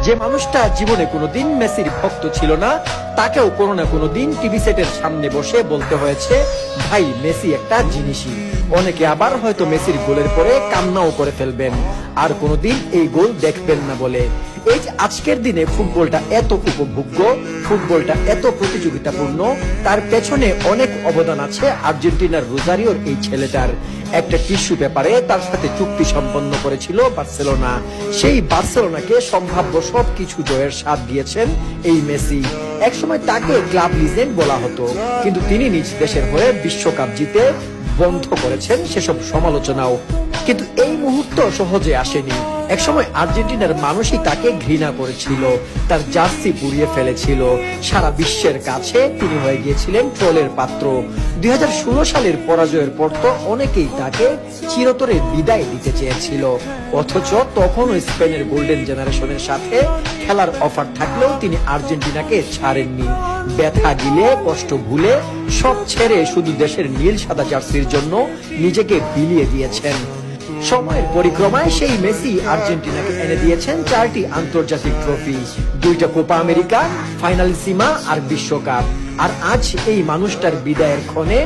যে মানুষটা জীবনে কোনোদিন মেসির ভক্ত ছিল না, তাকেও কোনো না কোনো দিন টিভি সেটের সামনে বসে বলতে হয়েছে, ভাই মেসি একটা জিনিসই। অনেকে আবার হয়তো মেসির গোলের পরে কান্নাও করে ফেলবেন, আর কোনোদিন এই গোল দেখবেন না বলে। এই যে আজকের দিনে ফুটবলটা এত উপভোগ্য, ফুটবলটা এত প্রতিযোগিতাপূর্ণ, তার পেছনে অনেক অবদান আছে আর্জেন্টিনার রোজারিওর এই ছেলেটার। একটা টিস্যু পেপারে তার সাথে চুক্তি সম্পন্ন করেছিল বার্সেলোনা। সেই বার্সেলোনাকে সম্ভাব্য সবকিছু জয়ের স্বাদ দিয়েছেন এই মেসি। একসময় তাকে ক্লাব লিজেন্ড বলা হতো, কিন্তু তিনি নিজ দেশের হয়ে বিশ্বকাপ জিতে বন্ধ করেছেন সেসব সমালোচনাও। কিন্তু এই মুহূর্ত সহজে আসেনি। একসময় আর্জেন্টিনার মানুষই তাকে ঘৃণা করেছিল, তার জার্সি পুড়িয়ে ফেলেছিল। সারা বিশ্বের কাছে তিনি হয়ে গিয়েছিলেন ট্রোলের পাত্র। 2016 সালের পরাজয়ের পর তো অনেকেই তাকে চিরতরে বিদায় দিতে চেয়েছিল, অথচ তখনও স্পেনের গোল্ডেন জেনারেশনের সাথে খেলার অফার থাকলেও তিনি আর্জেন্টিনাকে ছাড়েননি। ব্যথা গিলে, কষ্ট ভুলে, সব ছেড়ে শুধু দেশের নীল সাদা জার্সির জন্য নিজেকে বিলিয়ে দিয়েছেন। সময়ের পরিক্রমায় সেই মেসি আর্জেন্টিনাকে এনে দিয়েছেন 4টি আন্তর্জাতিক ট্রফি, 2টা কোপা আমেরিকা, ফাইনালিসিমা আর বিশ্বকাপ। আর আজ এই মানুষটার বিদায়ের ক্ষণে